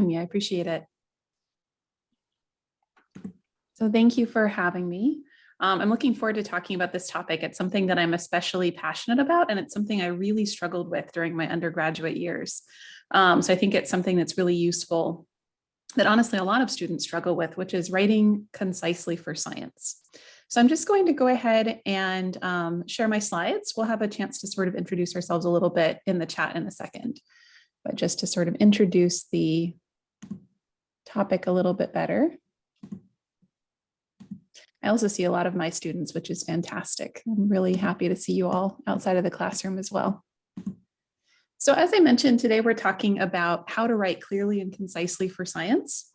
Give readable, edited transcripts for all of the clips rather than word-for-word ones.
me. I appreciate it. So thank you for having me. I'm looking forward to talking about this topic. It's something that I'm especially passionate about, and it's something I really struggled with during my undergraduate years. So I think it's something that's really useful that honestly a lot of students struggle with, which is writing concisely for science. So I'm just going to go ahead and share my slides. We'll have a chance to sort of introduce ourselves a little bit in the chat in a second, but just to sort of introduce the topic a little bit better. I also see a lot of my students, which is fantastic. I'm really happy to see you all outside of the classroom as well. So as I mentioned, today we're talking about how to write clearly and concisely for science.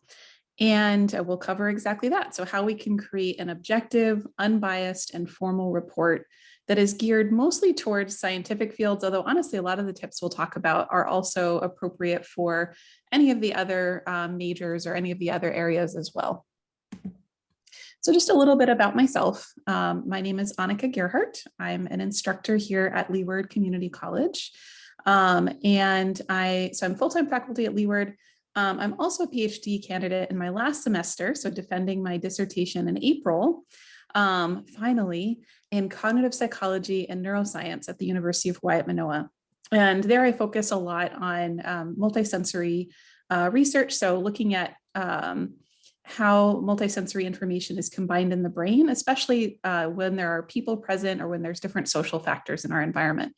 And we'll cover exactly that. So how we can create an objective, unbiased, and formal report that is geared mostly towards scientific fields, although honestly, a lot of the tips we'll talk about are also appropriate for any of the other majors or any of the other areas as well. So just a little bit about myself. My name is Anika Gearhart. I'm an instructor here at Leeward Community College. I'm full-time faculty at Leeward. I'm also a PhD candidate in my last semester, so defending my dissertation in April, finally, in cognitive psychology and neuroscience at the University of Hawaii at Manoa. And there I focus a lot on multisensory research, so looking at how multisensory information is combined in the brain, especially when there are people present or when there's different social factors in our environment.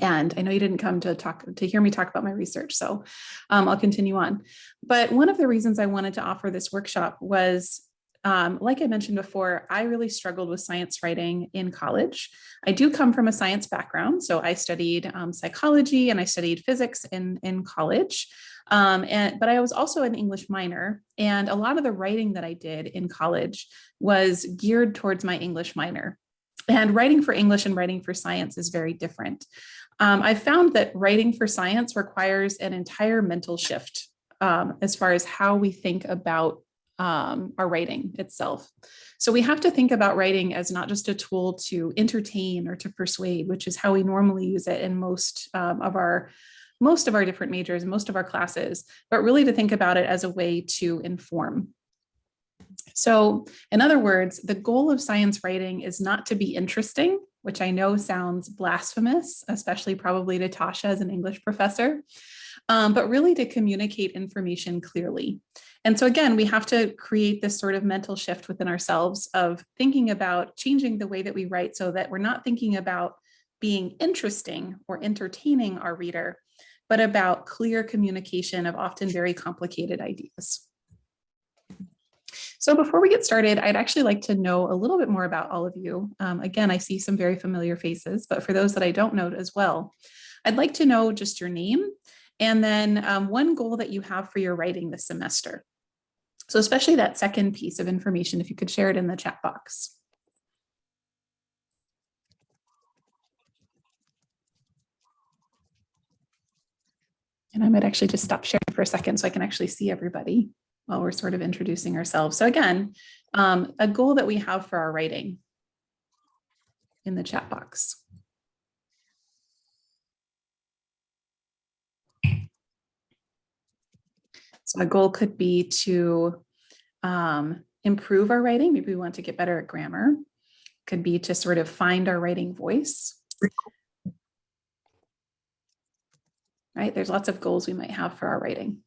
And I know you didn't come to hear me talk about my research, so I'll continue on. But one of the reasons I wanted to offer this workshop was, like I mentioned before, I really struggled with science writing in college. I do come from a science background, so I studied psychology and I studied physics in college. But I was also an English minor, and a lot of the writing that I did in college was geared towards my English minor. And writing for English and writing for science is very different. I found that writing for science requires an entire mental shift as far as how we think about our writing itself. So we have to think about writing as not just a tool to entertain or to persuade, which is how we normally use it in most of our different majors and most of our classes, but really to think about it as a way to inform. So in other words, the goal of science writing is not to be interesting, which I know sounds blasphemous, especially probably to Tasha as an English professor, but really to communicate information clearly. And so again, we have to create this sort of mental shift within ourselves of thinking about changing the way that we write so that we're not thinking about being interesting or entertaining our reader, but about clear communication of often very complicated ideas. So before we get started, I'd actually like to know a little bit more about all of you. Again, I see some very familiar faces, but for those that I don't know as well, I'd like to know just your name and then one goal that you have for your writing this semester. So especially that second piece of information, if you could share it in the chat box. And I might actually just stop sharing for a second so I can actually see everybody while we're sort of introducing ourselves. So again, a goal that we have for our writing in the chat box. So a goal could be to improve our writing. Maybe we want to get better at grammar. Could be to sort of find our writing voice. Right? There's lots of goals we might have for our writing.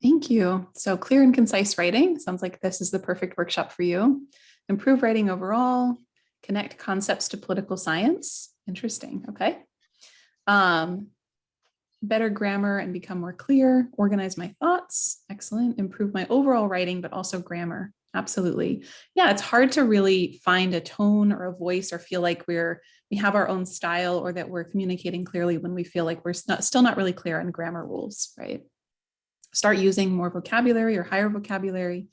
Thank you. So clear and concise writing. Sounds like this is the perfect workshop for you. Improve writing overall. Connect concepts to political science. Interesting. Okay. Better grammar and become more clear. Organize my thoughts. Excellent. Improve my overall writing, but also grammar. Absolutely. Yeah, it's hard to really find a tone or a voice or feel like we have our own style or that we're communicating clearly when we feel like we're still not really clear on grammar rules, right? Start using more vocabulary or higher vocabulary,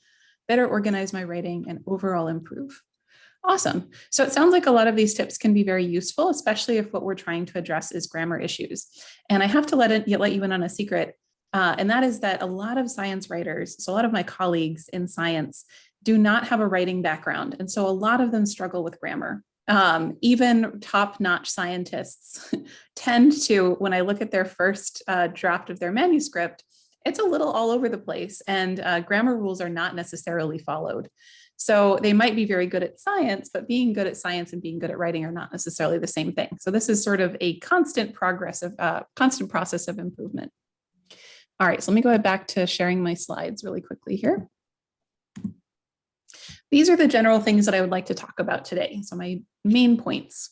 better organize my writing, and overall improve. Awesome. So it sounds like a lot of these tips can be very useful, especially if what we're trying to address is grammar issues. And I have to let you in on a secret, and that is that a lot of science writers, so a lot of my colleagues in science, do not have a writing background. And so a lot of them struggle with grammar. Even top-notch scientists tend to, when I look at their first draft of their manuscript, it's a little all over the place, and grammar rules are not necessarily followed. So they might be very good at science, but being good at science and being good at writing are not necessarily the same thing. So this is sort of a constant process of improvement. All right, so let me go back to sharing my slides really quickly here. These are the general things that I would like to talk about today. So my main points.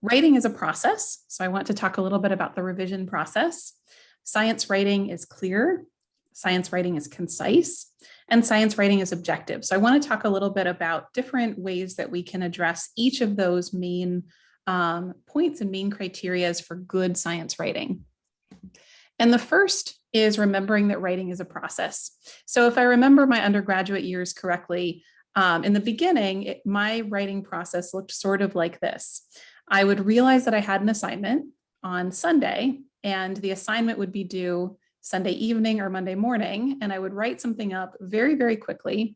Writing is a process. So I want to talk a little bit about the revision process. Science writing is clear. Science writing is concise. And science writing is objective. So I want to talk a little bit about different ways that we can address each of those main points and main criterias for good science writing. And the first is remembering that writing is a process. So if I remember my undergraduate years correctly, in the beginning, my writing process looked sort of like this. I would realize that I had an assignment on Sunday, and the assignment would be due Sunday evening or Monday morning, and I would write something up very, very quickly.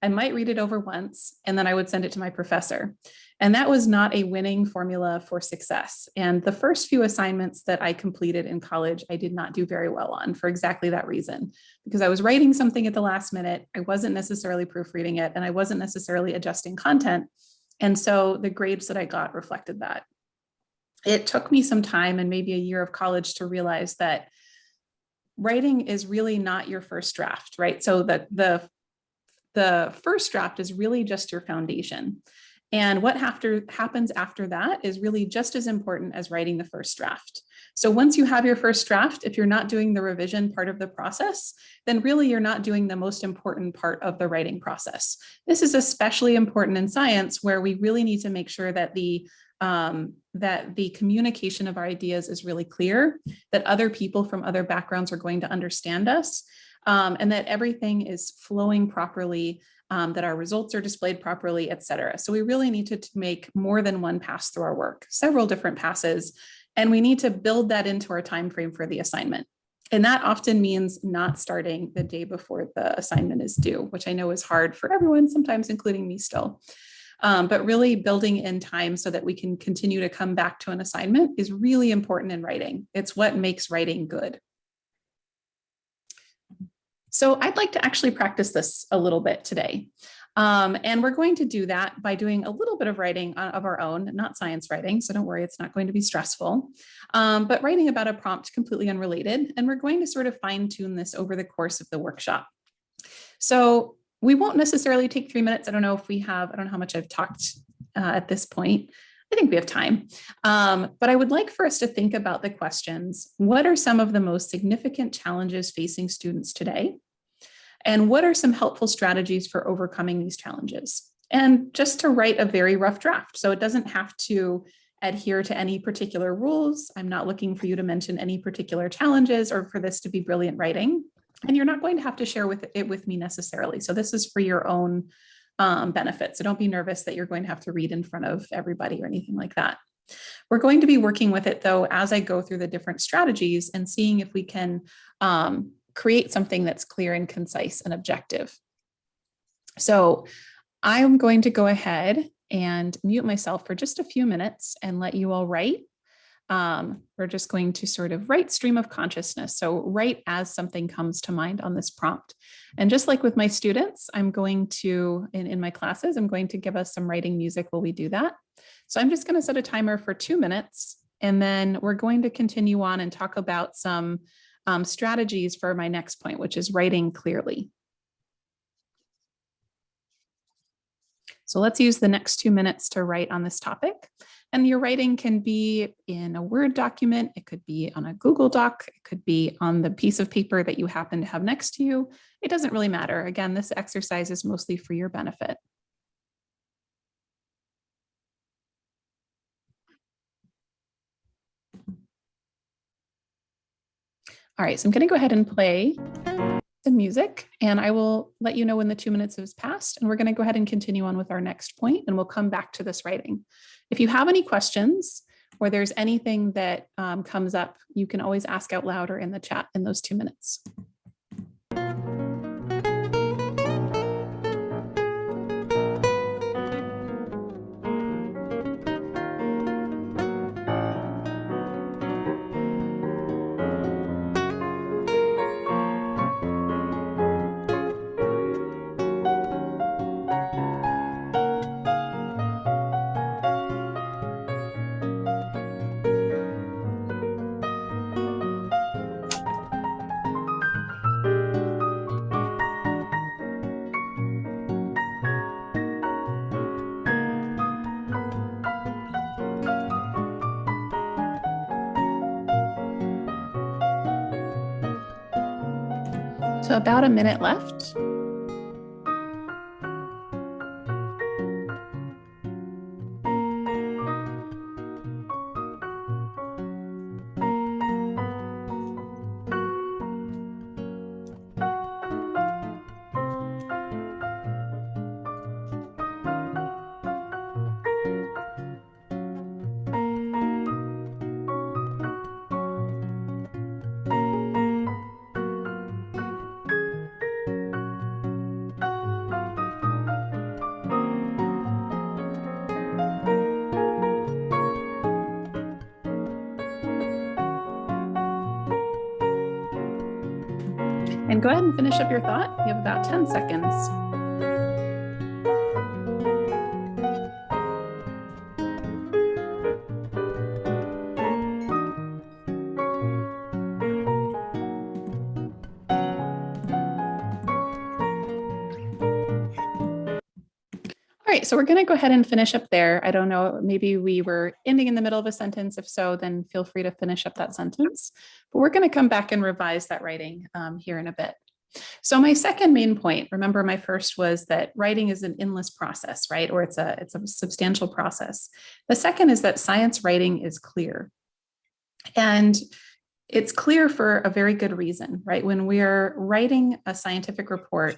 I might read it over once, and then I would send it to my professor. And that was not a winning formula for success. And the first few assignments that I completed in college, I did not do very well on for exactly that reason, because I was writing something at the last minute. I wasn't necessarily proofreading it, and I wasn't necessarily adjusting content. And so the grades that I got reflected that. It took me some time and maybe a year of college to realize that writing is really not your first draft, right? So the first draft is really just your foundation. And what happens after that is really just as important as writing the first draft. So once you have your first draft, if you're not doing the revision part of the process, then really you're not doing the most important part of the writing process. This is especially important in science, where we really need to make sure that the communication of our ideas is really clear, that other people from other backgrounds are going to understand us, and that everything is flowing properly, that our results are displayed properly, et cetera. So we really need to make more than one pass through our work, several different passes, and we need to build that into our time frame for the assignment. And that often means not starting the day before the assignment is due, which I know is hard for everyone, sometimes including me still. But really building in time so that we can continue to come back to an assignment is really important in writing. It's what makes writing good. So I'd like to actually practice this a little bit today. And we're going to do that by doing a little bit of writing of our own, not science writing. So don't worry, it's not going to be stressful, but writing about a prompt completely unrelated. And we're going to sort of fine tune this over the course of the workshop. So we won't necessarily take 3 minutes. I don't know how much I've talked at this point. I think we have time. But I would like for us to think about the questions. What are some of the most significant challenges facing students today? And what are some helpful strategies for overcoming these challenges? And just to write a very rough draft. So it doesn't have to adhere to any particular rules. I'm not looking for you to mention any particular challenges or for this to be brilliant writing. And you're not going to have to share it with me necessarily. So this is for your own benefit. So don't be nervous that you're going to have to read in front of everybody or anything like that. We're going to be working with it, though, as I go through the different strategies and seeing if we can create something that's clear and concise and objective. So I'm going to go ahead and mute myself for just a few minutes and let you all write. We're just going to sort of write stream of consciousness. So write as something comes to mind on this prompt. And just like with my students, I'm going to, in my classes, I'm going to give us some writing music while we do that. So I'm just going to set a timer for 2 minutes, and then we're going to continue on and talk about some strategies for my next point, which is writing clearly. So let's use the next 2 minutes to write on this topic. And your writing can be in a Word document. It could be on a Google Doc. It could be on the piece of paper that you happen to have next to you. It doesn't really matter. Again, this exercise is mostly for your benefit. All right, so I'm going to go ahead and play the music, and I will let you know when the 2 minutes has passed, and we're going to go ahead and continue on with our next point, and we'll come back to this writing. If you have any questions or there's anything that comes up, you can always ask out loud or in the chat in those 2 minutes. So about a minute left. And go ahead and finish up your thought. You have about 10 seconds. All right, so we're going to go ahead and finish up there. I don't know, maybe we were ending in the middle of a sentence. If so, then feel free to finish up that sentence. But we're going to come back and revise that writing here in a bit. So my second main point, remember my first was that writing is an endless process, right? Or it's a substantial process. The second is that science writing is clear. And it's clear for a very good reason, right? When we're writing a scientific report,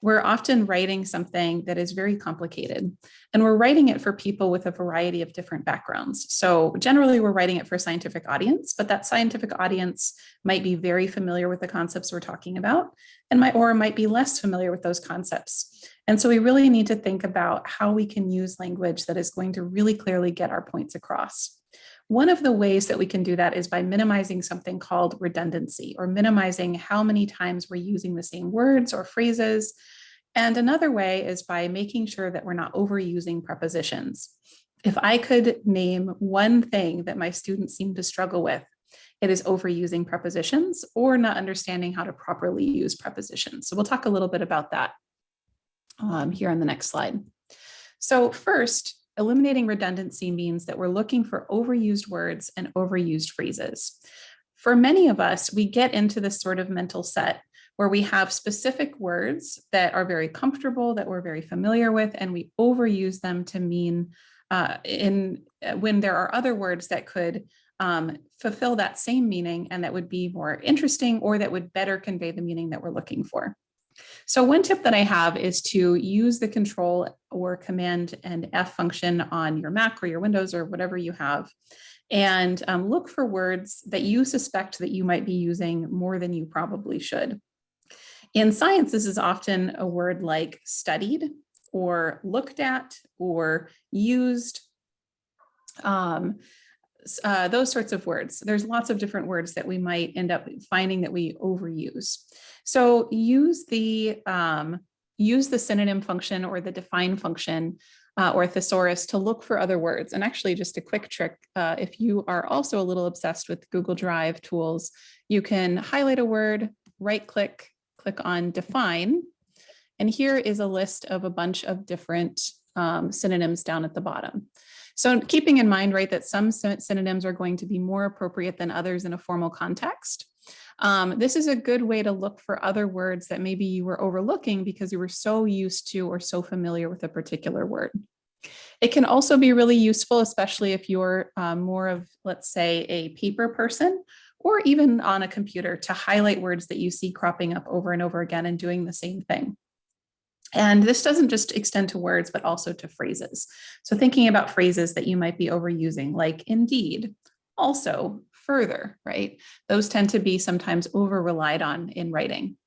we're often writing something that is very complicated, and we're writing it for people with a variety of different backgrounds. So generally we're writing it for a scientific audience, but that scientific audience might be very familiar with the concepts we're talking about and might be less familiar with those concepts. And so we really need to think about how we can use language that is going to really clearly get our points across. One of the ways that we can do that is by minimizing something called redundancy, or minimizing how many times we're using the same words or phrases. And another way is by making sure that we're not overusing prepositions. If I could name one thing that my students seem to struggle with, it is overusing prepositions or not understanding how to properly use prepositions. So we'll talk a little bit about that here on the next slide. So first, eliminating redundancy means that we're looking for overused words and overused phrases. For many of us, we get into this sort of mental set where we have specific words that are very comfortable, that we're very familiar with, and we overuse them to mean when there are other words that could fulfill that same meaning and that would be more interesting or that would better convey the meaning that we're looking for. So one tip that I have is to use the Control or Command and F function on your Mac or your Windows or whatever you have, and look for words that you suspect that you might be using more than you probably should. In science, this is often a word like studied or looked at or used, those sorts of words. There's lots of different words that we might end up finding that we overuse. So use the synonym function or the define function or thesaurus to look for other words. And actually, just a quick trick, if you are also a little obsessed with Google Drive tools, you can highlight a word, right-click, click on define, and here is a list of a bunch of different synonyms down at the bottom. So keeping in mind, right, that some synonyms are going to be more appropriate than others in a formal context. This is a good way to look for other words that maybe you were overlooking because you were so used to or so familiar with a particular word. It can also be really useful, especially if you're more of, let's say, a paper person, or even on a computer, to highlight words that you see cropping up over and over again and doing the same thing. And this doesn't just extend to words, but also to phrases. So thinking about phrases that you might be overusing, like indeed, also, further, right? Those tend to be sometimes over-relied on in writing.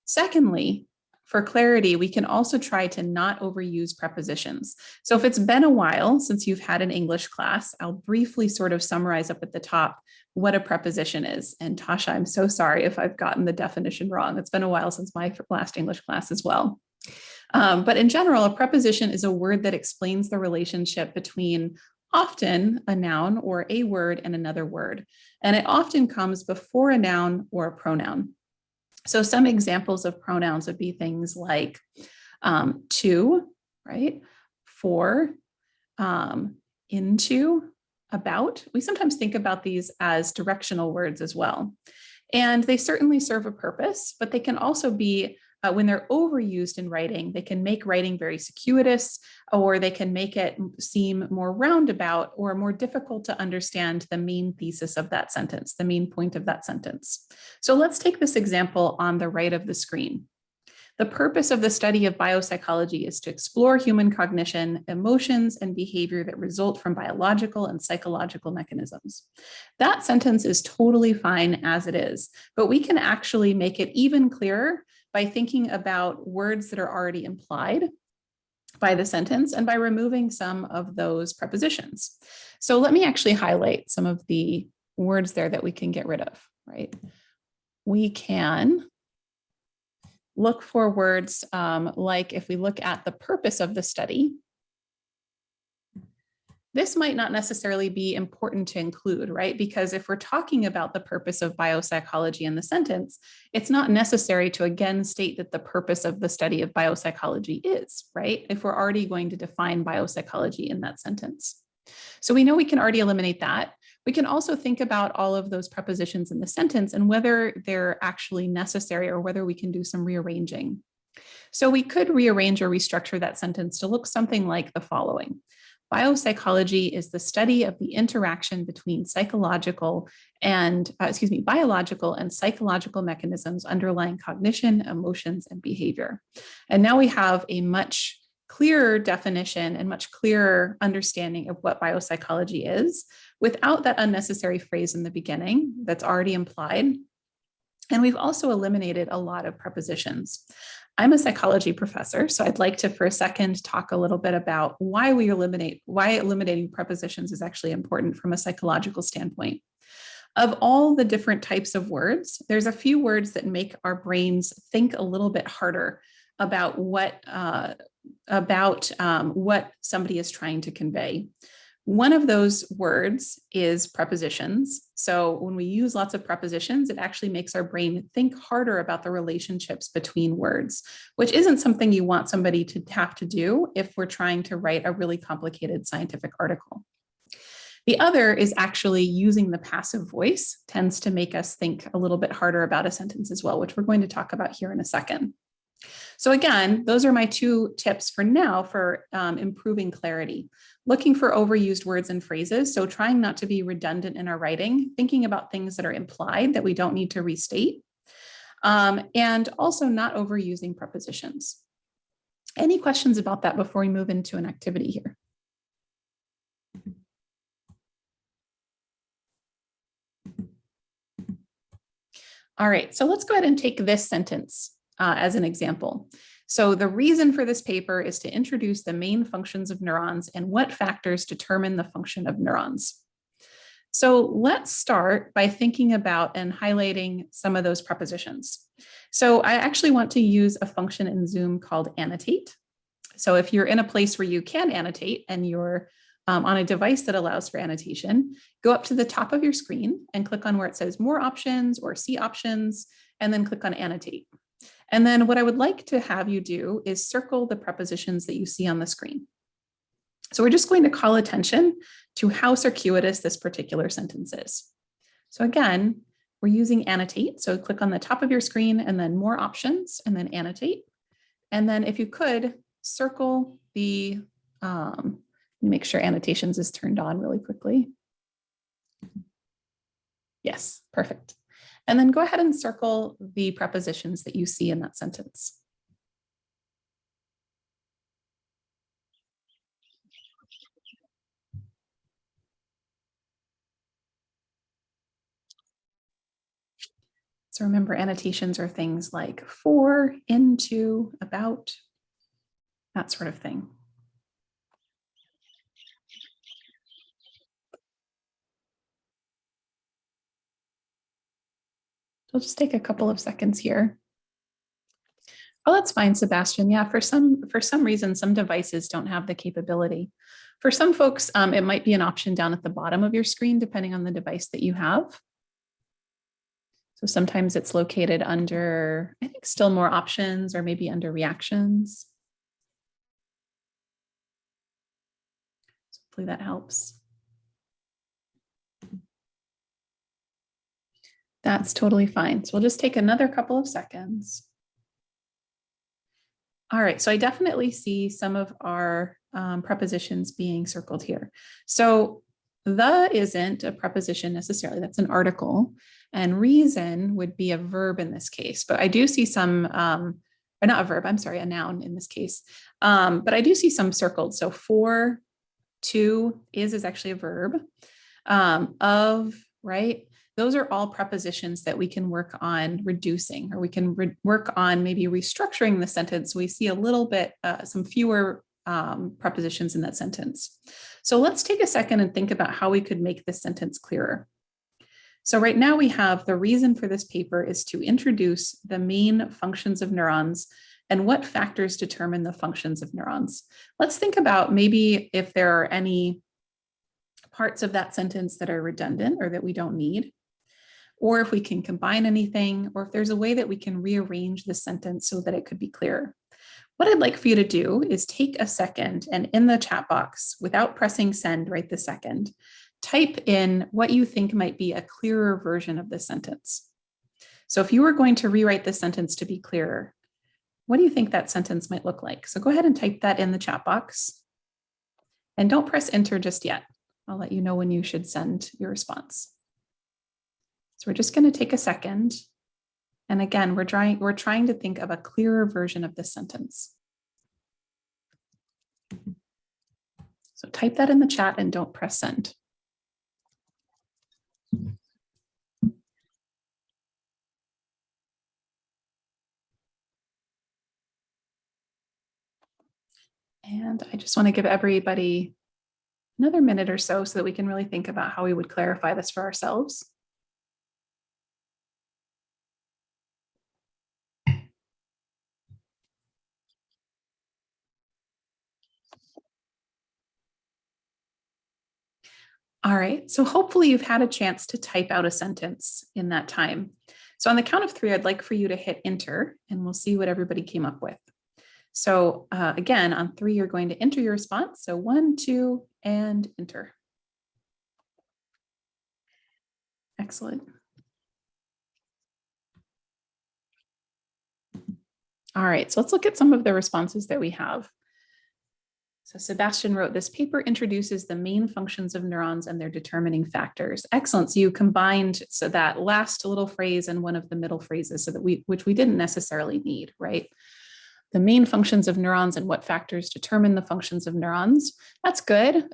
Secondly, for clarity, we can also try to not overuse prepositions. So if it's been a while since you've had an English class, I'll briefly sort of summarize up at the top what a preposition is. And Tasha, I'm so sorry if I've gotten the definition wrong. It's been a while since my last English class as well. But in general, a preposition is a word that explains the relationship between often a noun or a word and another word. And it often comes before a noun or a pronoun. So some examples of pronouns would be things like to, right? For, into, about. We sometimes think about these as directional words as well. And they certainly serve a purpose, but they can also be, when they're overused in writing, they can make writing very circuitous, or they can make it seem more roundabout or more difficult to understand the main thesis of that sentence, the main point of that sentence. So let's take this example on the right of the screen. The purpose of the study of biopsychology is to explore human cognition, emotions, and behavior that result from biological and psychological mechanisms. That sentence is totally fine as it is, but we can actually make it even clearer by thinking about words that are already implied by the sentence and by removing some of those prepositions. So let me actually highlight some of the words there that we can get rid of, right? We can look for words like, if we look at the purpose of the study, this might not necessarily be important to include, right? Because if we're talking about the purpose of biopsychology in the sentence, it's not necessary to again state that the purpose of the study of biopsychology is, right? If we're already going to define biopsychology in that sentence. So we know we can already eliminate that. We can also think about all of those prepositions in the sentence and whether they're actually necessary or whether we can do some rearranging. So we could rearrange or restructure that sentence to look something like the following. Biopsychology is the study of the interaction between biological and psychological mechanisms underlying cognition, emotions, and behavior. And now we have a much clearer definition and much clearer understanding of what biopsychology is without that unnecessary phrase in the beginning that's already implied. And we've also eliminated a lot of prepositions. I'm a psychology professor, so I'd like to, for a second, talk a little bit about why eliminating prepositions is actually important from a psychological standpoint. Of all the different types of words, there's a few words that make our brains think a little bit harder about what somebody is trying to convey. One of those words is prepositions. So when we use lots of prepositions, it actually makes our brain think harder about the relationships between words, which isn't something you want somebody to have to do if we're trying to write a really complicated scientific article. The other is actually using the passive voice tends to make us think a little bit harder about a sentence as well, which we're going to talk about here in a second. So again, those are my two tips for now for improving clarity. Looking for overused words and phrases, so trying not to be redundant in our writing, thinking about things that are implied that we don't need to restate, and also not overusing prepositions. Any questions about that before we move into an activity here? All right, so let's go ahead and take this sentence as an example. So the reason for this paper is to introduce the main functions of neurons and what factors determine the function of neurons. So let's start by thinking about and highlighting some of those prepositions. So I actually want to use a function in Zoom called annotate. So if you're in a place where you can annotate and you're on a device that allows for annotation, go up to the top of your screen and click on where it says more options or see options, and then click on annotate. And then what I would like to have you do is circle the prepositions that you see on the screen. So we're just going to call attention to how circuitous this particular sentence is. So again, we're using annotate. So click on the top of your screen and then more options and then annotate. And then if you could circle the, make sure annotations is turned on really quickly. Yes, perfect. And then go ahead and circle the prepositions that you see in that sentence. So remember, annotations are things like for, into, about, that sort of thing. We'll just take a couple of seconds here. Oh, that's fine, Sebastian. Yeah, for some reason, some devices don't have the capability. For some folks, it might be an option down at the bottom of your screen, depending on the device that you have. So sometimes it's located under, I think, still more options, or maybe under reactions. So hopefully that helps. That's totally fine. So we'll just take another couple of seconds. All right, so I definitely see some of our prepositions being circled here. So the isn't a preposition necessarily, that's an article. And reason would be a verb in this case, but I do see some, or not a verb, I'm sorry, a noun in this case. But I do see some circled. So for, to, is actually a verb. Of, right? Those are all prepositions that we can work on reducing, or we can work on maybe restructuring the sentence. We see a little bit, some fewer prepositions in that sentence. So let's take a second and think about how we could make this sentence clearer. So right now we have the reason for this paper is to introduce the main functions of neurons and what factors determine the functions of neurons. Let's think about maybe if there are any parts of that sentence that are redundant or that we don't need, or if we can combine anything, or if there's a way that we can rearrange the sentence so that it could be clearer. What I'd like for you to do is take a second and in the chat box, without pressing send right this second, type in what you think might be a clearer version of this sentence. So if you were going to rewrite this sentence to be clearer, what do you think that sentence might look like? So go ahead and type that in the chat box and don't press enter just yet. I'll let you know when you should send your response. So we're just going to take a second. And again, we're trying to think of a clearer version of this sentence. So type that in the chat and don't press send. And I just want to give everybody another minute or so that we can really think about how we would clarify this for ourselves. All right, so hopefully you've had a chance to type out a sentence in that time. So on the count of 3, I'd like for you to hit enter and we'll see what everybody came up with. So again, on 3, you're going to enter your response. So 1, 2, and enter. Excellent. All right, so let's look at some of the responses that we have. So Sebastian wrote, this paper introduces the main functions of neurons and their determining factors. Excellent. So you combined so that last little phrase and one of the middle phrases so that which we didn't necessarily need, right? The main functions of neurons and what factors determine the functions of neurons. That's good.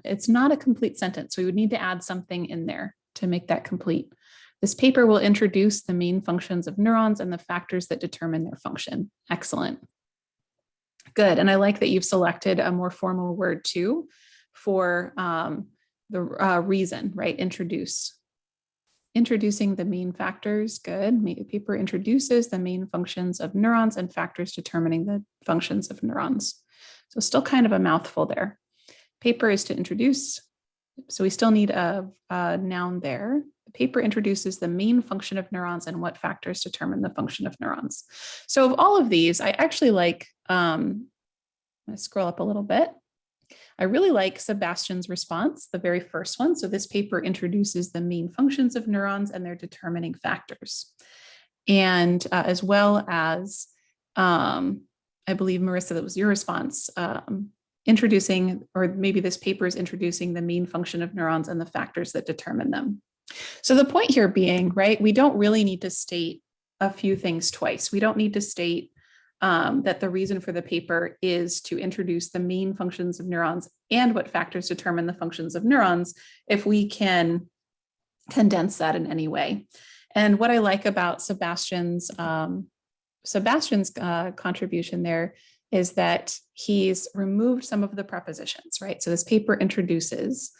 It's not a complete sentence. So we would need to add something in there to make that complete. This paper will introduce the main functions of neurons and the factors that determine their function. Excellent. Good. And I like that you've selected a more formal word too for the reason, right? Introducing the main factors. Good. Paper introduces the main functions of neurons and factors determining the functions of neurons. So still kind of a mouthful there. Paper is to introduce. So we still need a noun there. The paper introduces the main function of neurons and what factors determine the function of neurons. So of all of these, I actually like, I'm going to scroll up a little bit. I really like Sebastian's response, the very first one. So this paper introduces the main functions of neurons and their determining factors. And as well as, I believe, Marissa, that was your response, introducing, or maybe this paper is introducing the main function of neurons and the factors that determine them. So the point here being, right, we don't really need to state a few things twice. We don't need to state that the reason for the paper is to introduce the main functions of neurons and what factors determine the functions of neurons if we can condense that in any way. And what I like about Sebastian's contribution there is that he's removed some of the prepositions, right? So this paper introduces,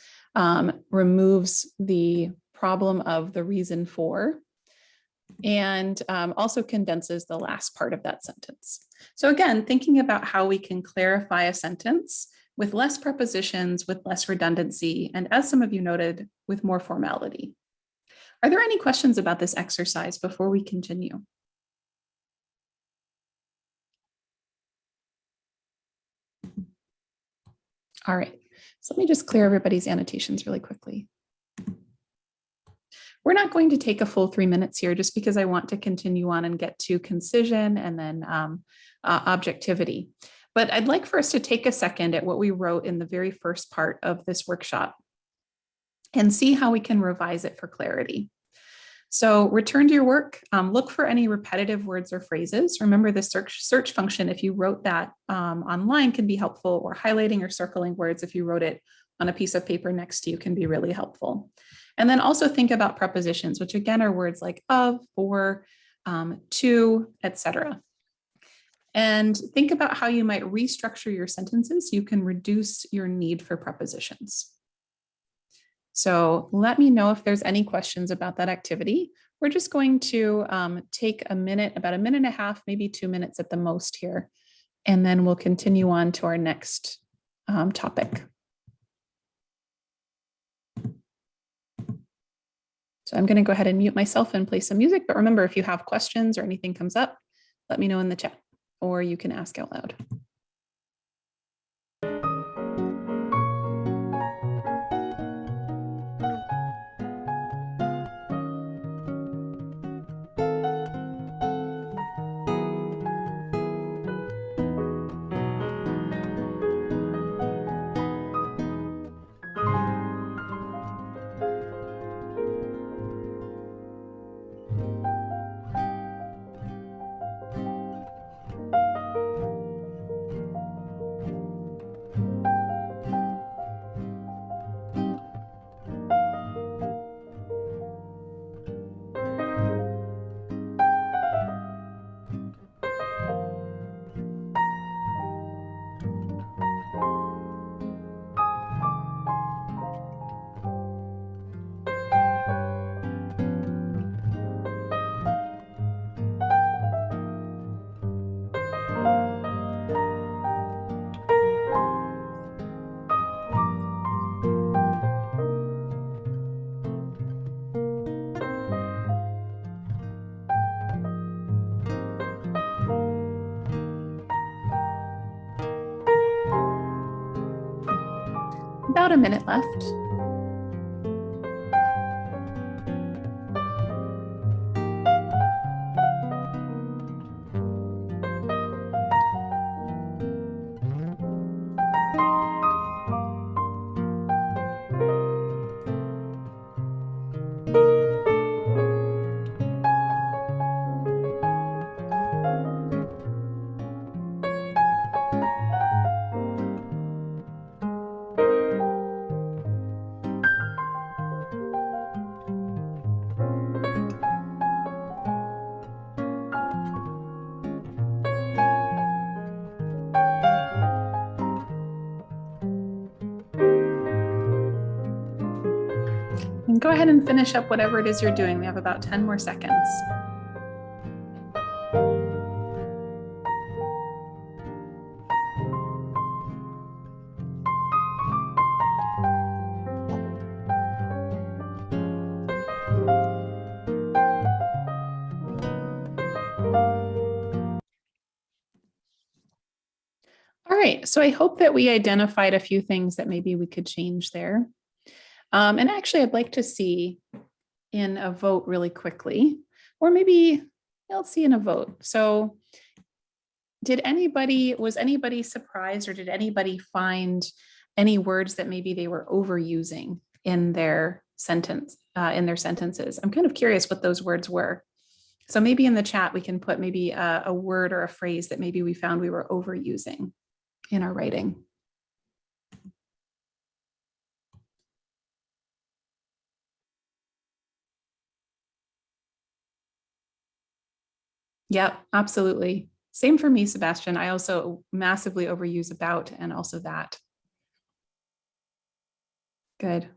removes the problem of the reason for, and also condenses the last part of that sentence. So again, thinking about how we can clarify a sentence with less prepositions, with less redundancy, and as some of you noted, with more formality. Are there any questions about this exercise before we continue? All right, so let me just clear everybody's annotations really quickly. We're not going to take a full 3 minutes here just because I want to continue on and get to concision and then objectivity. But I'd like for us to take a second at what we wrote in the very first part of this workshop and see how we can revise it for clarity. So return to your work, look for any repetitive words or phrases. Remember the search function, if you wrote that online, can be helpful, or highlighting or circling words if you wrote it on a piece of paper next to you can be really helpful. And then also think about prepositions, which again are words like of, for, to, etc. And think about how you might restructure your sentences so you can reduce your need for prepositions. So let me know if there's any questions about that activity. We're just going to take a minute, about a minute and a half, maybe 2 minutes at the most here, and then we'll continue on to our next topic. So I'm going to go ahead and mute myself and play some music, but remember, if you have questions or anything comes up, let me know in the chat, or you can ask out loud. About a minute left. And go ahead and finish up whatever it is you're doing. We have about 10 more seconds. All right, so I hope that we identified a few things that maybe we could change there. And actually, I'd like to see in a vote really quickly, or maybe let's see in a vote. So was anybody surprised, or did anybody find any words that maybe they were overusing in their sentences? I'm kind of curious what those words were. So maybe in the chat, we can put maybe a word or a phrase that maybe we found we were overusing in our writing. Yep, absolutely. Same for me, Sebastian. I also massively overuse about and also that. Good.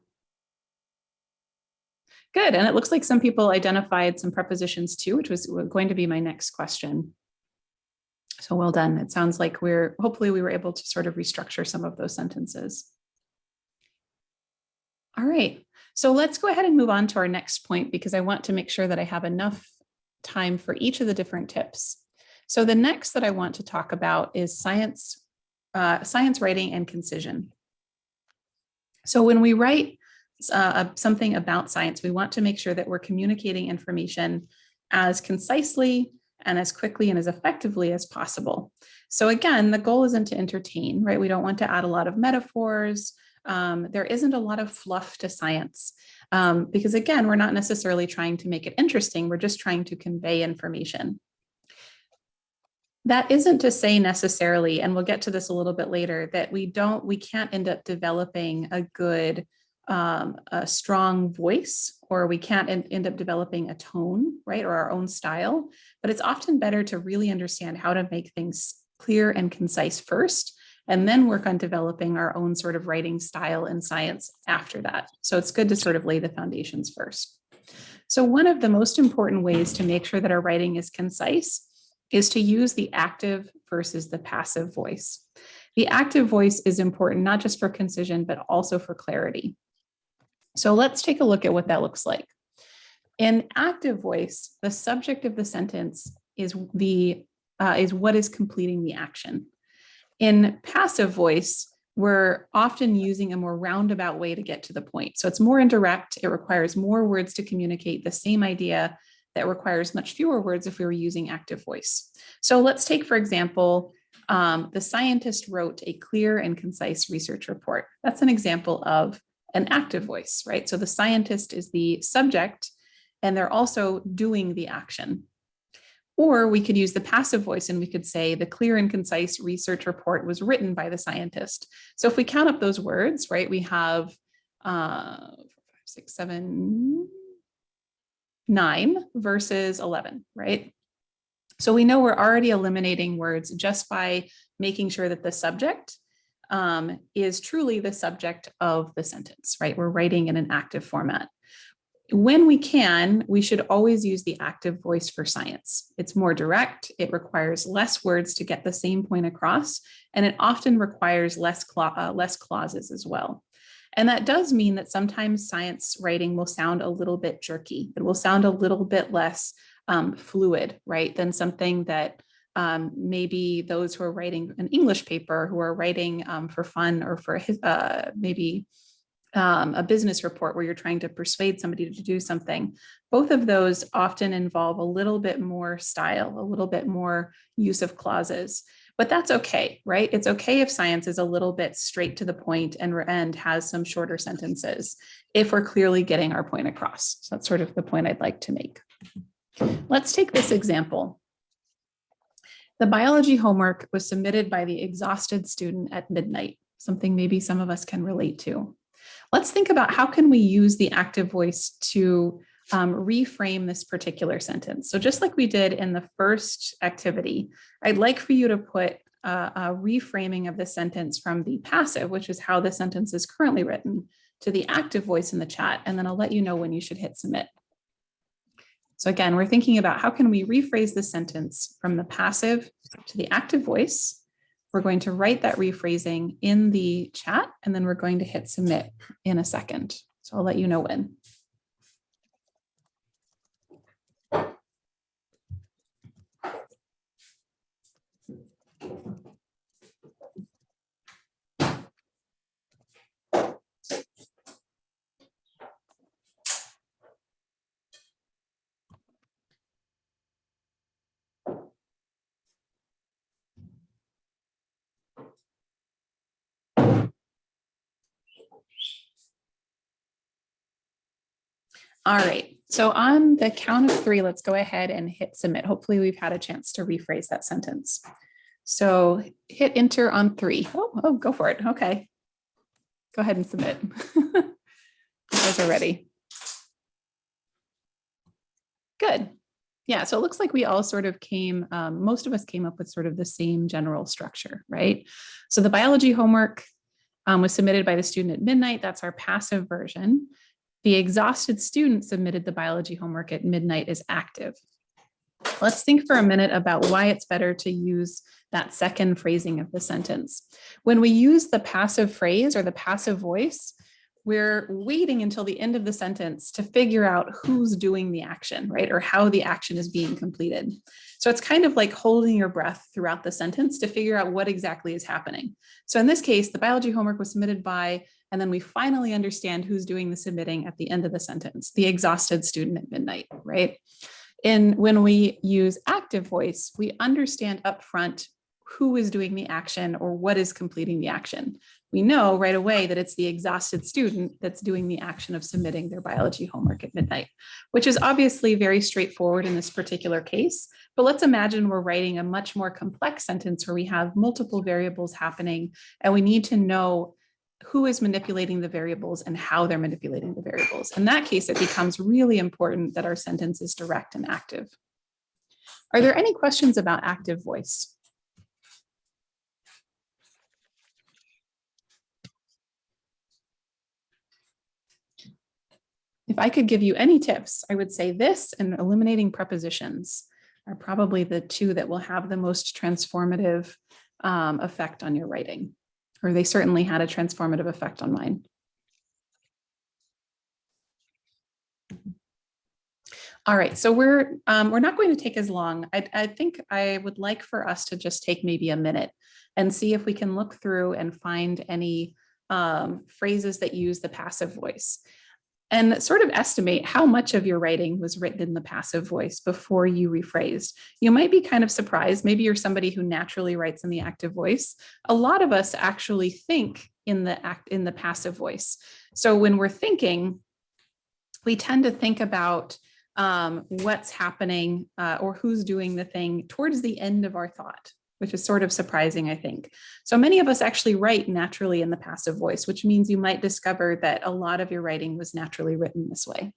Good. And it looks like some people identified some prepositions too, which was going to be my next question. So well done. It sounds like hopefully we were able to sort of restructure some of those sentences. All right. So let's go ahead and move on to our next point, because I want to make sure that I have enough time for each of the different tips. So the next that I want to talk about is science writing and concision. So when we write something about science. We want to make sure that we're communicating information as concisely and as quickly and as effectively as possible. So again, the goal isn't to entertain, right? We don't want to add a lot of metaphors. There isn't a lot of fluff to science because again, we're not necessarily trying to make it interesting. We're just trying to convey information. That isn't to say necessarily, and we'll get to this a little bit later, that we can't end up developing a good, a strong voice, or we can't end up developing a tone, right, or our own style. But it's often better to really understand how to make things clear and concise first, and then work on developing our own sort of writing style in science after that. So it's good to sort of lay the foundations first. So one of the most important ways to make sure that our writing is concise is to use the active versus the passive voice. The active voice is important not just for concision, but also for clarity. So let's take a look at what that looks like. In active voice, the subject of the sentence is what is completing the action. In passive voice, we're often using a more roundabout way to get to the point. So it's more indirect. It requires more words to communicate the same idea that requires much fewer words if we were using active voice. So let's take, for example, the scientist wrote a clear and concise research report. That's an example of an active voice, right? So the scientist is the subject and they're also doing the action. Or we could use the passive voice and we could say the clear and concise research report was written by the scientist. So if we count up those words, right, we have 4, 5, 6, 7, 9 versus 11, right? So we know we're already eliminating words just by making sure that the subject is truly the subject of the sentence, right? We're writing in an active format. When we can, we should always use the active voice for science. It's more direct, it requires less words to get the same point across, and it often requires less clauses as well. And that does mean that sometimes science writing will sound a little bit jerky. It will sound a little bit less fluid, right, than something that maybe those who are writing an English paper, who are writing for fun, or for maybe a business report where you're trying to persuade somebody to do something. Both of those often involve a little bit more style, a little bit more use of clauses. But that's okay, right? It's okay if science is a little bit straight to the point and has some shorter sentences if we're clearly getting our point across. So that's sort of the point I'd like to make. Let's take this example. The biology homework was submitted by the exhausted student at midnight, something maybe some of us can relate to. Let's think about how can we use the active voice to reframe this particular sentence. So just like we did in the first activity, I'd like for you to put a reframing of the sentence from the passive, which is how the sentence is currently written, to the active voice in the chat, and then I'll let you know when you should hit submit. So again, we're thinking about how can we rephrase the sentence from the passive to the active voice. We're going to write that rephrasing in the chat, and then we're going to hit submit in a second. So I'll let you know when. All right, so on the count of 3, let's go ahead and hit submit. Hopefully we've had a chance to rephrase that sentence. So hit enter on 3. Oh, go for it. Okay. Go ahead and submit. You guys are ready. Good. Yeah, so it looks like we all sort of came, most of us came up with sort of the same general structure, right? So the biology homework was submitted by the student at midnight. That's our passive version. The exhausted student submitted the biology homework at midnight as active. Let's think for a minute about why it's better to use that second phrasing of the sentence. When we use the passive phrase or the passive voice, we're waiting until the end of the sentence to figure out who's doing the action, right? Or how the action is being completed. So it's kind of like holding your breath throughout the sentence to figure out what exactly is happening. So in this case, the biology homework was submitted by And then we finally understand who's doing the submitting at the end of the sentence, the exhausted student at midnight, right? And when we use active voice, we understand upfront who is doing the action or what is completing the action. We know right away that it's the exhausted student that's doing the action of submitting their biology homework at midnight, which is obviously very straightforward in this particular case. But let's imagine we're writing a much more complex sentence where we have multiple variables happening and we need to know who is manipulating the variables and how they're manipulating the variables. In that case, it becomes really important that our sentence is direct and active. Are there any questions about active voice? If I could give you any tips, I would say this and eliminating prepositions are probably the two that will have the most transformative effect on your writing, or they certainly had a transformative effect on mine. All right, so we're not going to take as long. I think I would like for us to just take maybe a minute and see if we can look through and find any phrases that use the passive voice and sort of estimate how much of your writing was written in the passive voice before you rephrased. You might be kind of surprised. Maybe you're somebody who naturally writes in the active voice. A lot of us actually think in the passive voice. So when we're thinking, we tend to think about what's happening or who's doing the thing towards the end of our thought, which is sort of surprising, I think. So many of us actually write naturally in the passive voice, which means you might discover that a lot of your writing was naturally written this way.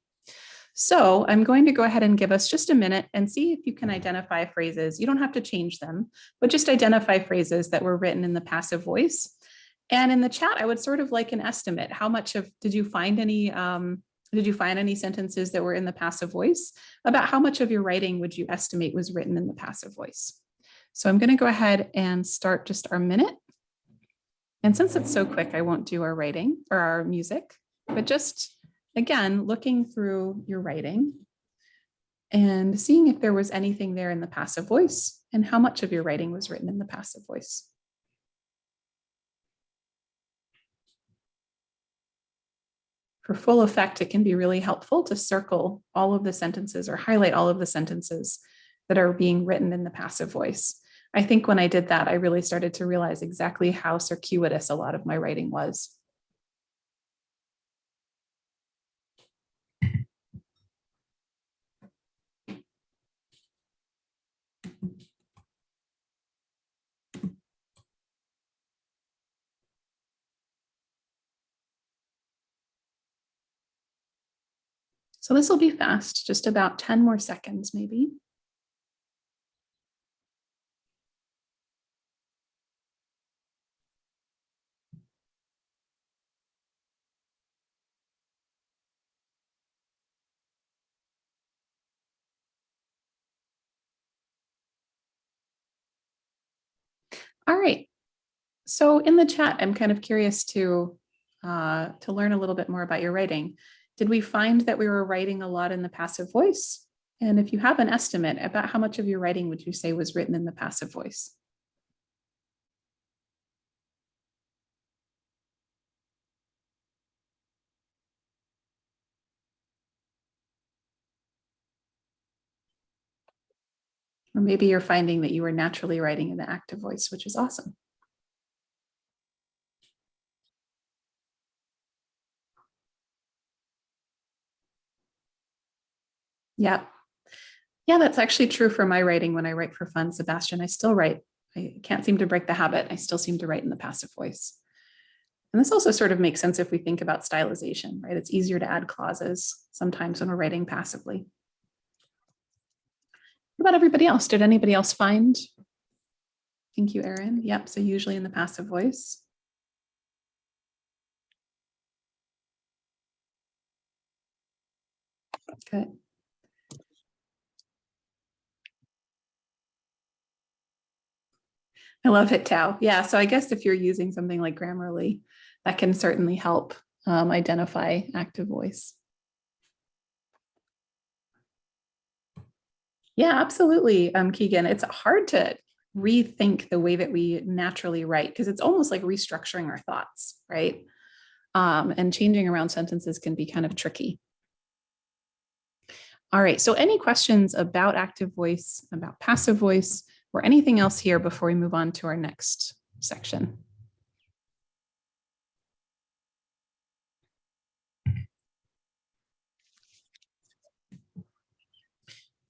So I'm going to go ahead and give us just a minute and see if you can identify phrases. You don't have to change them, but just identify phrases that were written in the passive voice. And in the chat, I would sort of like an estimate. How much of, did you find any sentences that were in the passive voice? About how much of your writing would you estimate was written in the passive voice? So I'm going to go ahead and start just our minute. And since it's so quick, I won't do our writing or our music, but just again, looking through your writing and seeing if there was anything there in the passive voice and how much of your writing was written in the passive voice. For full effect, it can be really helpful to circle all of the sentences or highlight all of the sentences that are being written in the passive voice. I think when I did that, I really started to realize exactly how circuitous a lot of my writing was. So this will be fast, just about 10 more seconds maybe. All right. So in the chat, I'm kind of curious to learn a little bit more about your writing. Did we find that we were writing a lot in the passive voice? And if you have an estimate, about how much of your writing would you say was written in the passive voice? Or maybe you're finding that you were naturally writing in the active voice, which is awesome. Yeah. Yeah, that's actually true for my writing when I write for fun, Sebastian. I still write. I can't seem to break the habit. I still seem to write in the passive voice. And this also sort of makes sense if we think about stylization, right? It's easier to add clauses sometimes when we're writing passively. What about everybody else? Did anybody else find? Thank you, Erin. Yep, so usually in the passive voice. Good. I love it, Tao. Yeah, so I guess if you're using something like Grammarly, that can certainly help identify active voice. Yeah, absolutely, Keegan. It's hard to rethink the way that we naturally write because it's almost like restructuring our thoughts, right? And changing around sentences can be kind of tricky. All right, so any questions about active voice, about passive voice, or anything else here before we move on to our next section?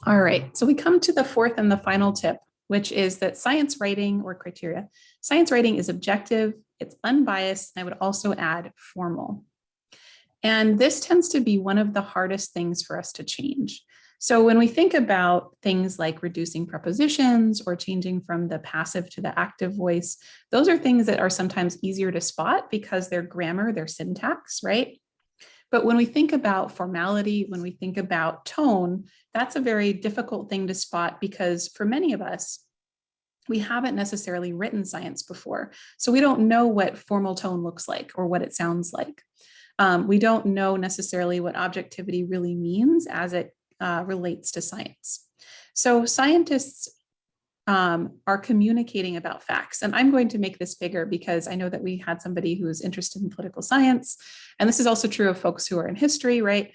All right, so we come to the fourth and the final tip, which is that science writing or criteria. Science writing is objective, it's unbiased, and I would also add formal. And this tends to be one of the hardest things for us to change. So when we think about things like reducing prepositions or changing from the passive to the active voice, those are things that are sometimes easier to spot because they're grammar, they're syntax, right? But when we think about formality, when we think about tone, that's a very difficult thing to spot because for many of us, we haven't necessarily written science before. So we don't know what formal tone looks like or what it sounds like. We don't know necessarily what objectivity really means as it relates to science. So scientists are communicating about facts. And I'm going to make this bigger because I know that we had somebody who is interested in political science. And this is also true of folks who are in history, right?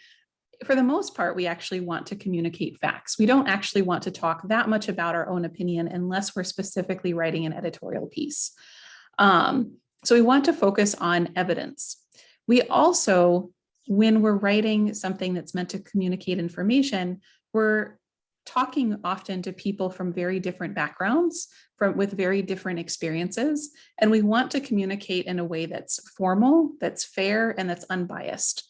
For the most part, we actually want to communicate facts. We don't actually want to talk that much about our own opinion unless we're specifically writing an editorial piece. So we want to focus on evidence. We also, when we're writing something that's meant to communicate information, we're talking often to people from very different backgrounds, with very different experiences. And we want to communicate in a way that's formal, that's fair, and that's unbiased.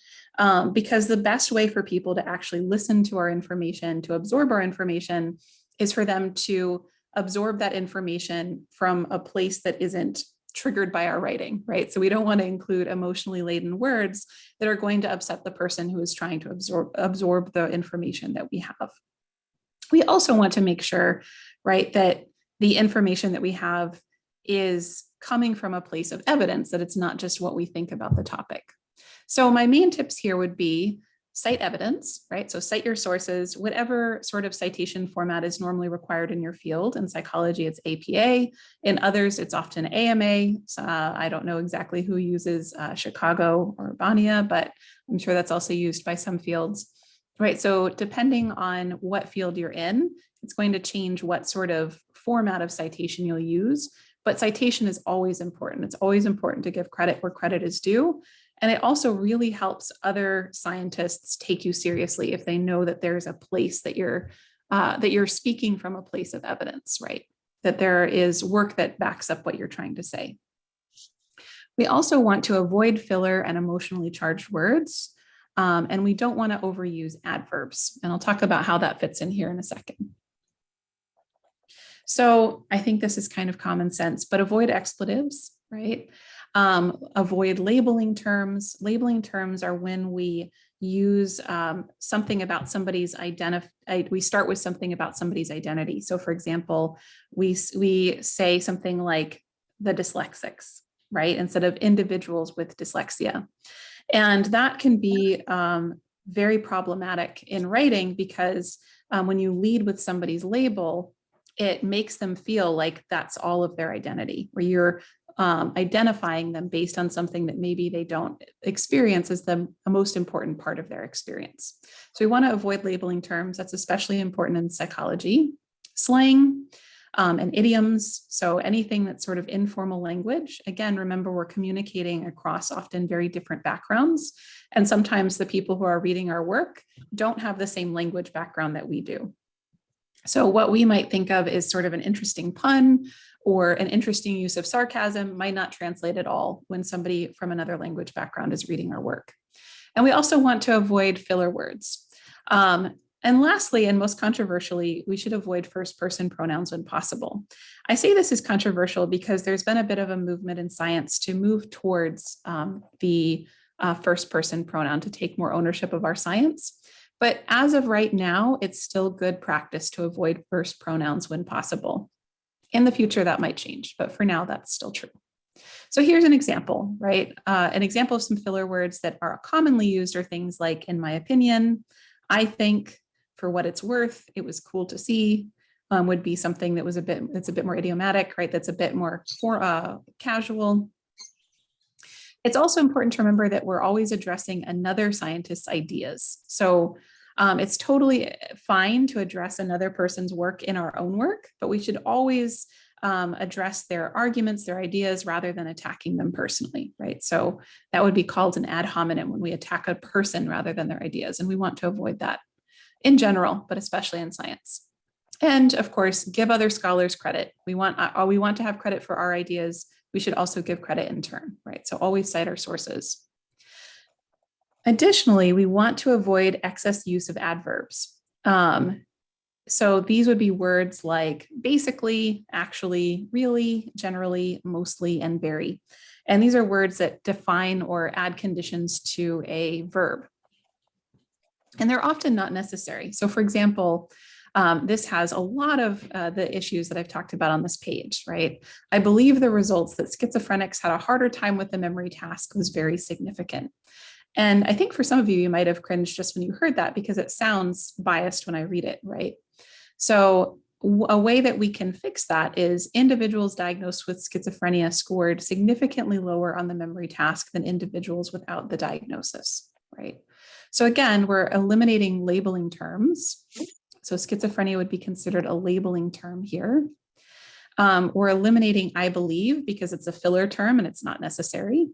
Because the best way for people to actually listen to our information, to absorb our information, is for them to absorb that information from a place that isn't triggered by our writing, right? So we don't want to include emotionally laden words that are going to upset the person who is trying to absorb the information that we have. We also want to make sure, right, that the information that we have is coming from a place of evidence, that it's not just what we think about the topic. So my main tips here would be cite evidence, right? So cite your sources, whatever sort of citation format is normally required in your field. In psychology, it's APA. In others, it's often AMA. I don't know exactly who uses Chicago or Bania, but I'm sure that's also used by some fields. Right, so depending on what field you're in, it's going to change what sort of format of citation you'll use, but citation is always important. It's always important to give credit where credit is due. And it also really helps other scientists take you seriously if they know that there's a place that you're speaking from a place of evidence, right? That there is work that backs up what you're trying to say. We also want to avoid filler and emotionally charged words. And we don't want to overuse adverbs. And I'll talk about how that fits in here in a second. So I think this is kind of common sense, but avoid expletives, right? Avoid labeling terms. Labeling terms are when we use something about somebody's identity. We start with something about somebody's identity. So for example, we say something like the dyslexics, right? Instead of individuals with dyslexia. And that can be very problematic in writing because when you lead with somebody's label, it makes them feel like that's all of their identity, where you're identifying them based on something that maybe they don't experience as the most important part of their experience. So we want to avoid labeling terms. That's especially important in psychology. Slang, and idioms. So anything that's sort of informal language. Again, remember, we're communicating across often very different backgrounds. And sometimes the people who are reading our work don't have the same language background that we do. So what we might think of is sort of an interesting pun or an interesting use of sarcasm might not translate at all when somebody from another language background is reading our work. And we also want to avoid filler words. And lastly, and most controversially, we should avoid first-person pronouns when possible. I say this is controversial because there's been a bit of a movement in science to move towards the first-person pronoun to take more ownership of our science. But as of right now, it's still good practice to avoid first pronouns when possible. In the future, that might change, but for now, that's still true. So here's an example, right? An example of some filler words that are commonly used are things like, in my opinion, I think, for what it's worth, it was cool to see, would be something that was that's a bit more idiomatic, right? That's a bit more casual. It's also important to remember that we're always addressing another scientist's ideas. So it's totally fine to address another person's work in our own work, but we should always address their arguments, their ideas, rather than attacking them personally, right? So that would be called an ad hominem when we attack a person rather than their ideas. And we want to avoid that in general, but especially in science. And of course, give other scholars credit. We want to have credit for our ideas. We should also give credit in turn, right? So always cite our sources. Additionally, we want to avoid excess use of adverbs. So these would be words like basically, actually, really, generally, mostly, and very. And these are words that define or add conditions to a verb. And they're often not necessary. So for example, this has a lot of the issues that I've talked about on this page, right? I believe the results that schizophrenics had a harder time with the memory task was very significant. And I think for some of you, you might have cringed just when you heard that because it sounds biased when I read it, right? So a way that we can fix that is individuals diagnosed with schizophrenia scored significantly lower on the memory task than individuals without the diagnosis, right? So again, we're eliminating labeling terms. So schizophrenia would be considered a labeling term here. We're eliminating I believe because it's a filler term and it's not necessary.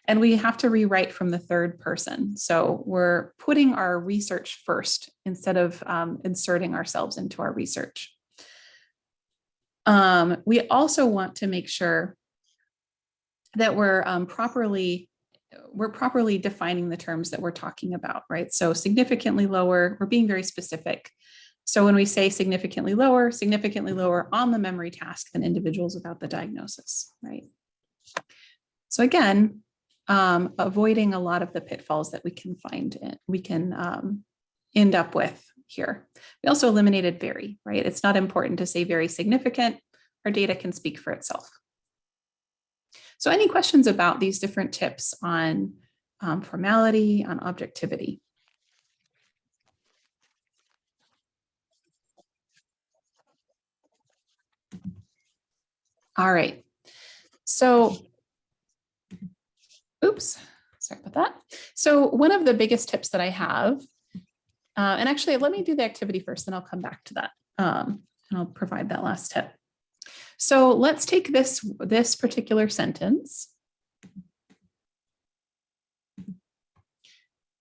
And we have to rewrite from the third person. So we're putting our research first instead of inserting ourselves into our research. We also want to make sure that we're properly defining the terms that we're talking about, right? So significantly lower, we're being very specific. So when we say significantly lower on the memory task than individuals without the diagnosis, right? So again, avoiding a lot of the pitfalls that we can end up with here. We also eliminated very, right? It's not important to say very significant. Our data can speak for itself. So any questions about these different tips on formality, on objectivity? All right. So, oops, sorry about that. So one of the biggest tips that I have, and actually let me do the activity first, then I'll come back to that. And I'll provide that last tip. So let's take this particular sentence.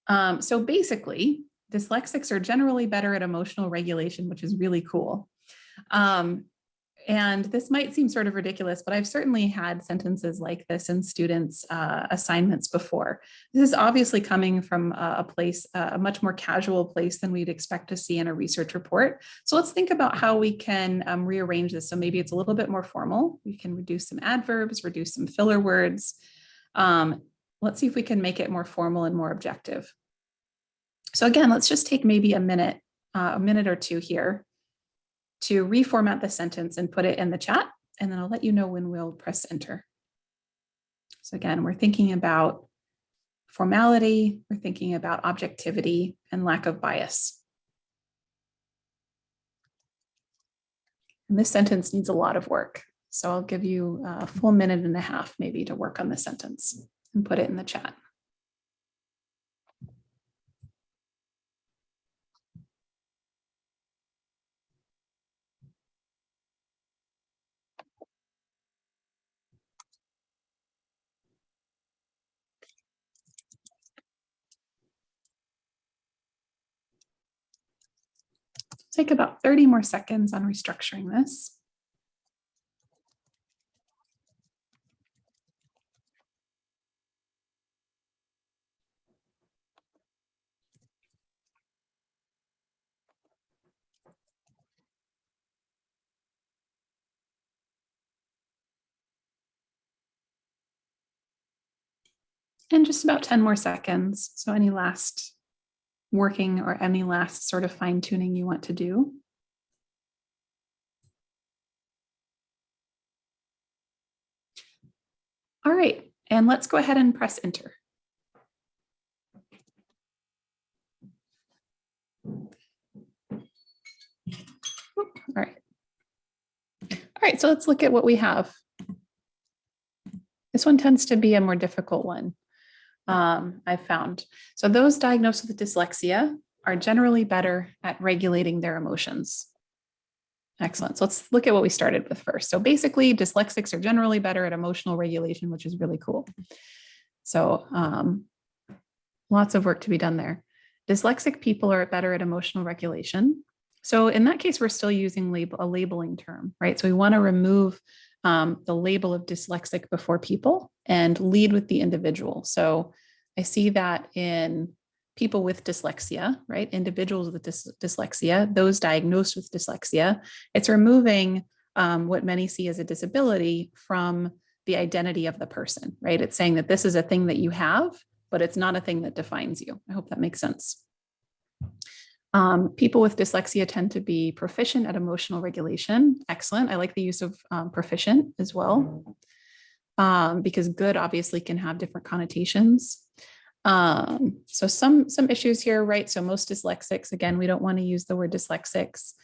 So basically, dyslexics are generally better at emotional regulation, which is really cool. And this might seem sort of ridiculous, but I've certainly had sentences like this in students' assignments before. This is obviously coming from a place, a much more casual place than we'd expect to see in a research report. So let's think about how we can rearrange this. So maybe it's a little bit more formal. We can reduce some adverbs, reduce some filler words. Let's see if we can make it more formal and more objective. So again, let's just take maybe a minute or two here to reformat the sentence and put it in the chat, and then I'll let you know when we'll press enter. So again, we're thinking about formality, we're thinking about objectivity and lack of bias. And this sentence needs a lot of work. So I'll give you a full minute and a half maybe to work on the sentence and put it in the chat. Take about 30 more seconds on restructuring this. And just about 10 more seconds. So any last working or any last sort of fine tuning you want to do. All right, and let's go ahead and press enter. All right. All right, so let's look at what we have. This this one tends to be a more difficult one, I've found. So those diagnosed with dyslexia are generally better at regulating their emotions. Excellent. So let's look at what we started with first. So basically, dyslexics are generally better at emotional regulation, which is really cool. So lots of work to be done there. Dyslexic people are better at emotional regulation. So in that case, we're still using a labeling term, right? So we want to remove the label of dyslexic before people and lead with the individual. So I see that in people with dyslexia, right? Individuals with dyslexia, those diagnosed with dyslexia. It's removing what many see as a disability from the identity of the person, right? It's saying that this is a thing that you have, but it's not a thing that defines you. I hope that makes sense. People with dyslexia tend to be proficient at emotional regulation. Excellent. I like the use of proficient as well, because good obviously can have different connotations. So some issues here, right? So most dyslexics, again, we don't want to use the word dyslexics.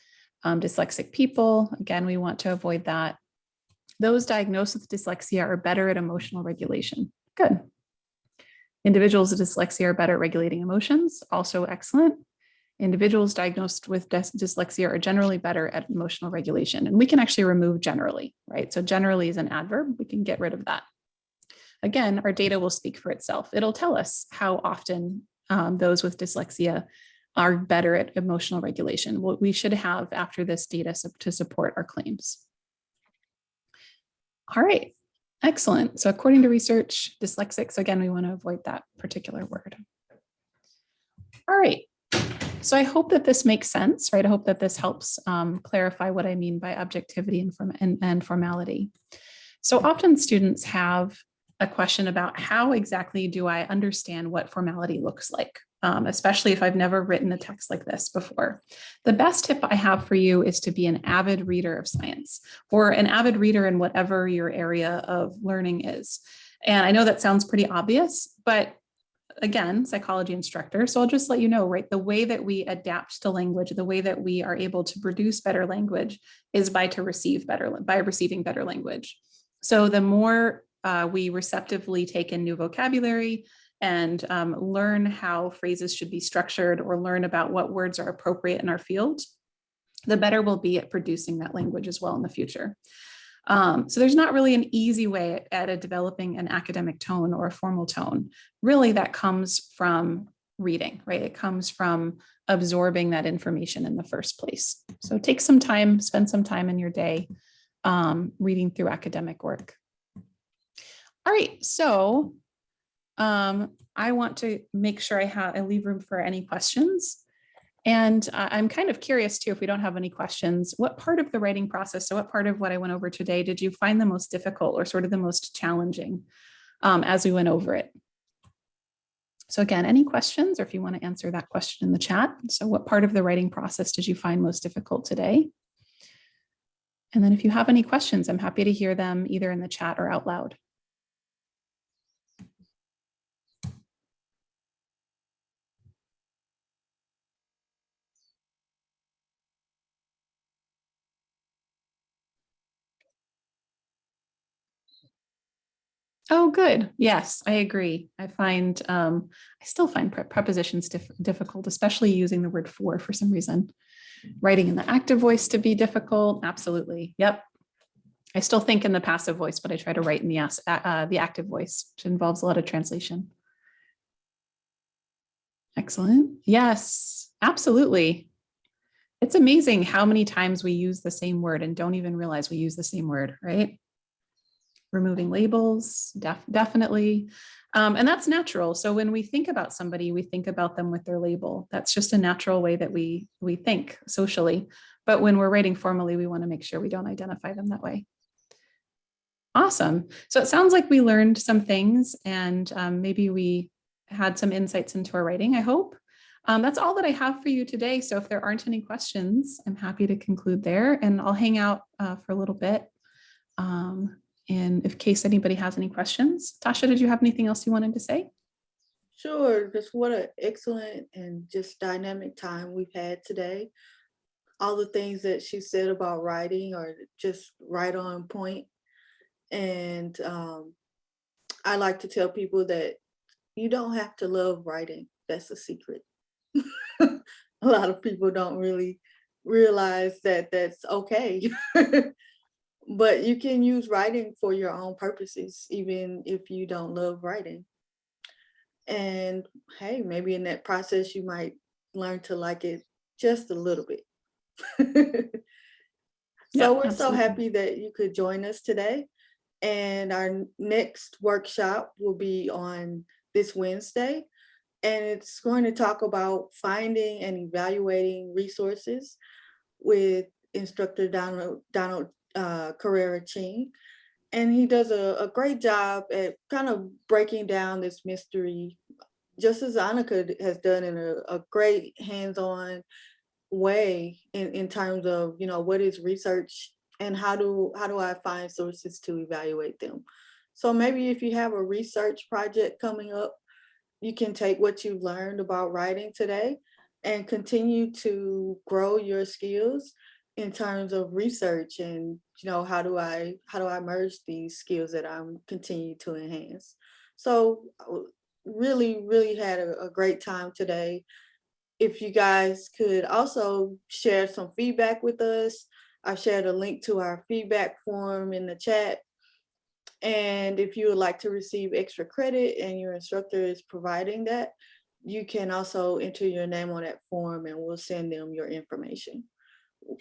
Dyslexic people, again, we want to avoid that. Those diagnosed with dyslexia are better at emotional regulation. Good. Individuals with dyslexia are better at regulating emotions. Also excellent. Individuals diagnosed with dyslexia are generally better at emotional regulation. And we can actually remove generally, right? So generally is an adverb. We can get rid of that. Again, our data will speak for itself. It'll tell us how often those with dyslexia are better at emotional regulation. What we should have after this data to support our claims. All right, excellent. So according to research, dyslexics, again, we want to avoid that particular word. All right, so I hope that this makes sense, right? I hope that this helps clarify what I mean by objectivity and formality. So often students have a question about how exactly do I understand what formality looks like, especially if I've never written a text like this before. The best tip I have for you is to be an avid reader of science, or an avid reader in whatever your area of learning is. And I know that sounds pretty obvious, but again, psychology instructor. So I'll just let you know, right? The way that we adapt to language, the way that we are able to produce better language is by receiving better language. So the more we receptively take in new vocabulary and learn how phrases should be structured or learn about what words are appropriate in our field, the better we'll be at producing that language as well in the future. So there's not really an easy way at developing an academic tone or a formal tone. Really, that comes from reading, right? It comes from absorbing that information in the first place. So take some time, spend some time in your day reading through academic work. All right, so I want to make sure I leave room for any questions. And I'm kind of curious too, if we don't have any questions, what part of the writing process, so what part of what I went over today, did you find the most difficult or sort of the most challenging as we went over it? So again, any questions, or if you want to answer that question in the chat. So what part of the writing process did you find most difficult today? And then if you have any questions, I'm happy to hear them either in the chat or out loud. Oh, good. Yes, I agree. I still find prepositions difficult, especially using the word for some reason. Writing in the active voice to be difficult. Absolutely. Yep. I still think in the passive voice, but I try to write in the active voice, which involves a lot of translation. Excellent. Yes, absolutely. It's amazing how many times we use the same word and don't even realize we use the same word, right? Removing labels, definitely. And that's natural. So when we think about somebody, we think about them with their label. That's just a natural way that we think socially. But when we're writing formally, we want to make sure we don't identify them that way. Awesome. So it sounds like we learned some things and maybe we had some insights into our writing, I hope. That's all that I have for you today. So if there aren't any questions, I'm happy to conclude there and I'll hang out for a little bit. And in case anybody has any questions. Tasha, did you have anything else you wanted to say? Sure, just what an excellent and just dynamic time we've had today. All the things that she said about writing are just right on point. And I like to tell people that you don't have to love writing. That's a secret. A lot of people don't really realize that that's okay. But you can use writing for your own purposes, even if you don't love writing. And hey, maybe in that process, you might learn to like it just a little bit. So Yeah, we're so absolutely. happy that you could join us today. And our next workshop will be on this Wednesday. And it's going to talk about finding and evaluating resources with instructor Donald Carrera Ching. And he does a great job at kind of breaking down this mystery, just as Anika has done in a great hands-on way in terms of, what is research and how do I find sources to evaluate them. So maybe if you have a research project coming up, you can take what you've learned about writing today and continue to grow your skills in terms of research and how do I merge these skills that I'm continue to enhance. So really had a great time today. If you guys could also share some feedback with us, I've shared a link to our feedback form in the chat. And if you would like to receive extra credit and your instructor is providing that, you can also enter your name on that form and we'll send them your information.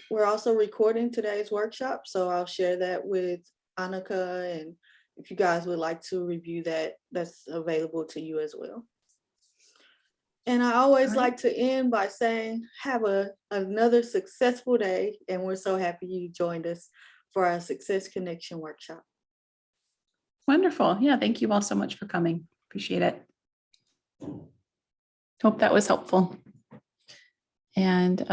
We're also recording today's workshop, so I'll share that with Anika. And if you guys would like to review that, that's available to you as well. And I always All right. like to end by saying, have another successful day. And we're so happy you joined us for our Success Connection workshop. Wonderful. Yeah, thank you all so much for coming. Appreciate it. Hope that was helpful. And